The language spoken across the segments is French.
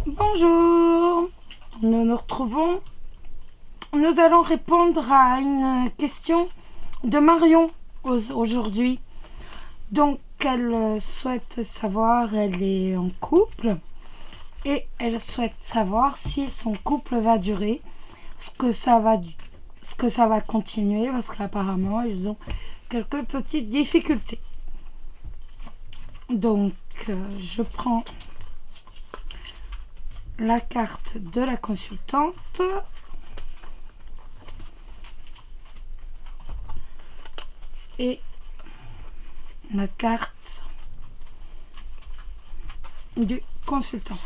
Bonjour, nous nous retrouvons. Nous allons répondre à une question de Marion aujourd'hui. Donc, elle souhaite savoir, elle est en couple et elle souhaite savoir si son couple va durer, ce que ça va continuer, parce qu'apparemment, ils ont quelques petites difficultés. Donc, je prends la carte de la consultante et la carte du consultant.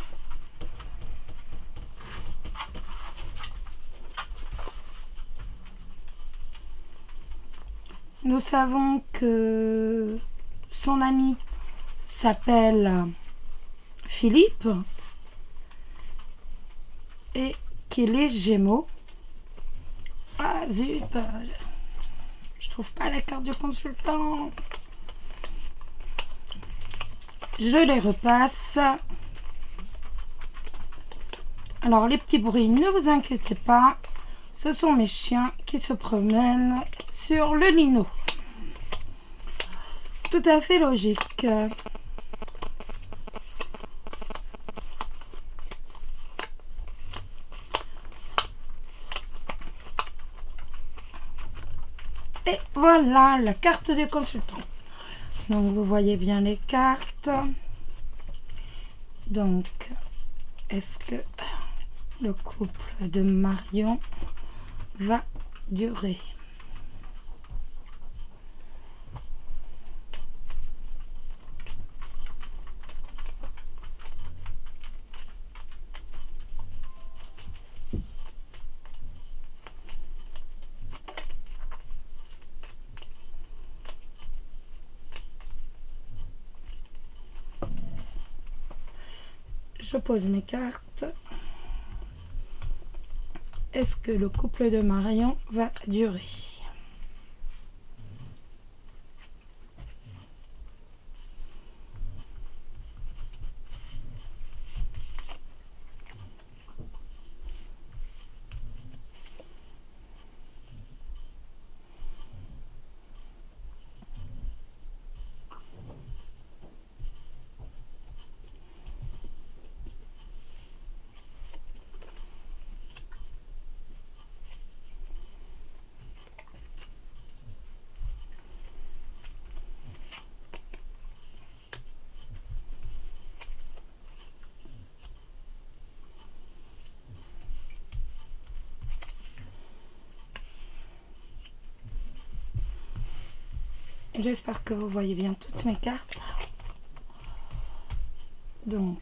Nous savons que son ami s'appelle Philippe et qu'il est Gémeaux. Ah zut, je trouve pas la carte du consultant. Je les repasse. Alors les petits bruits, ne vous inquiétez pas, ce sont mes chiens qui se promènent sur le lino. Tout à fait logique. Et voilà la carte des consultants. Donc vous voyez bien les cartes. Donc, est-ce que le couple de Marion va durer? Je pose mes cartes. Est-ce que le couple de Marion va durer? J'espère que vous voyez bien toutes mes cartes. Donc,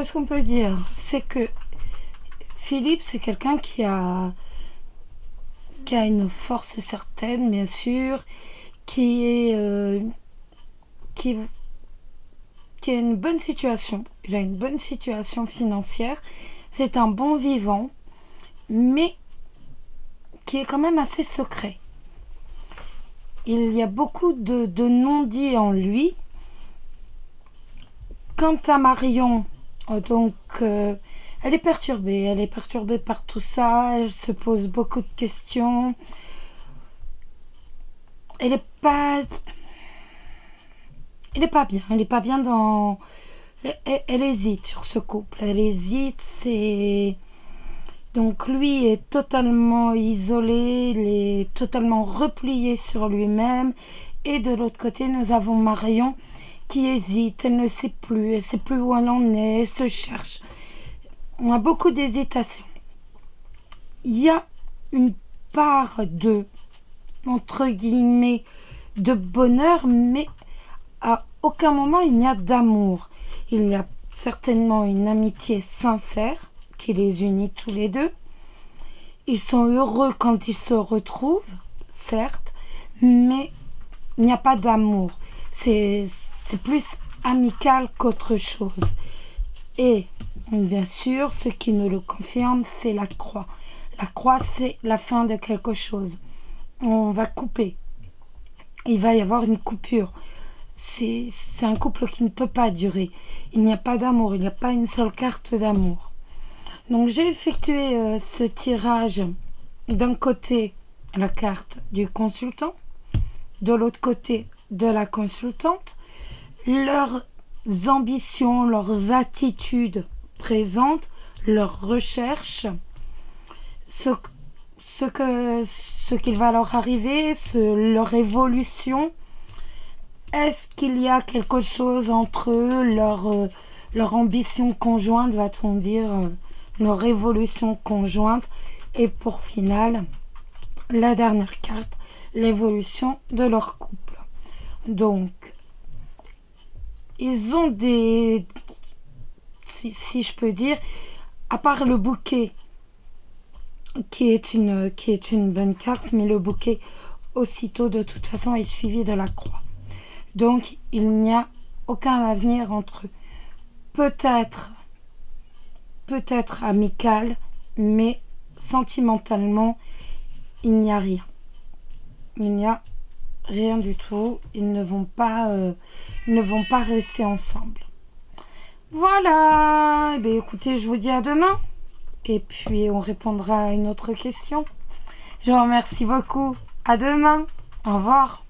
ce qu'on peut dire, c'est que Philippe, c'est quelqu'un qui a une force certaine, bien sûr, qui a une bonne situation. Il a une bonne situation financière. C'est un bon vivant, mais qui est quand même assez secret. Il y a beaucoup de non-dits en lui. Quant à Marion, donc, elle est perturbée. Elle est perturbée par tout ça. Elle se pose beaucoup de questions. Elle n'est pas bien. Elle n'est pas bien dans... Elle hésite sur ce couple. Elle hésite. Donc lui est totalement isolé. Il est totalement replié sur lui-même. Et de l'autre côté, nous avons Marion qui hésite. Elle ne sait plus. Elle ne sait plus où elle en est. Elle se cherche. On a beaucoup d'hésitation. Il y a une part de, entre guillemets, de bonheur, mais à aucun moment il n'y a d'amour. Il y a certainement une amitié sincère qui les unit tous les deux. Ils sont heureux quand ils se retrouvent, certes, mais il n'y a pas d'amour. C'est plus amical qu'autre chose. Et Bien sûr, ce qui nous le confirme, c'est la croix. La croix, c'est la fin de quelque chose. On va couper. Il va y avoir une coupure. C'est un couple qui ne peut pas durer. Il n'y a pas d'amour, il n'y a pas une seule carte d'amour. Donc j'ai effectué ce tirage. D'un côté, la carte du consultant, de l'autre côté, de la consultante. Leurs ambitions, leurs attitudes présentes, leurs recherches, ce qu'il va leur arriver, leur évolution. Est-ce qu'il y a quelque chose entre eux, leur ambition conjointe, va-t-on dire, leur évolution conjointe, et pour finale, la dernière carte, l'évolution de leur couple. Donc, ils ont des... si je peux dire, à part le bouquet, qui est une bonne carte, mais le bouquet, aussitôt, de toute façon, est suivi de la croix. Donc, il n'y a aucun avenir entre eux. Peut-être amical, mais sentimentalement, il n'y a rien. Il n'y a rien du tout. Ils ne vont pas rester ensemble. Voilà. Eh bien, écoutez, je vous dis à demain. Et puis, on répondra à une autre question. Je vous remercie beaucoup. À demain. Au revoir.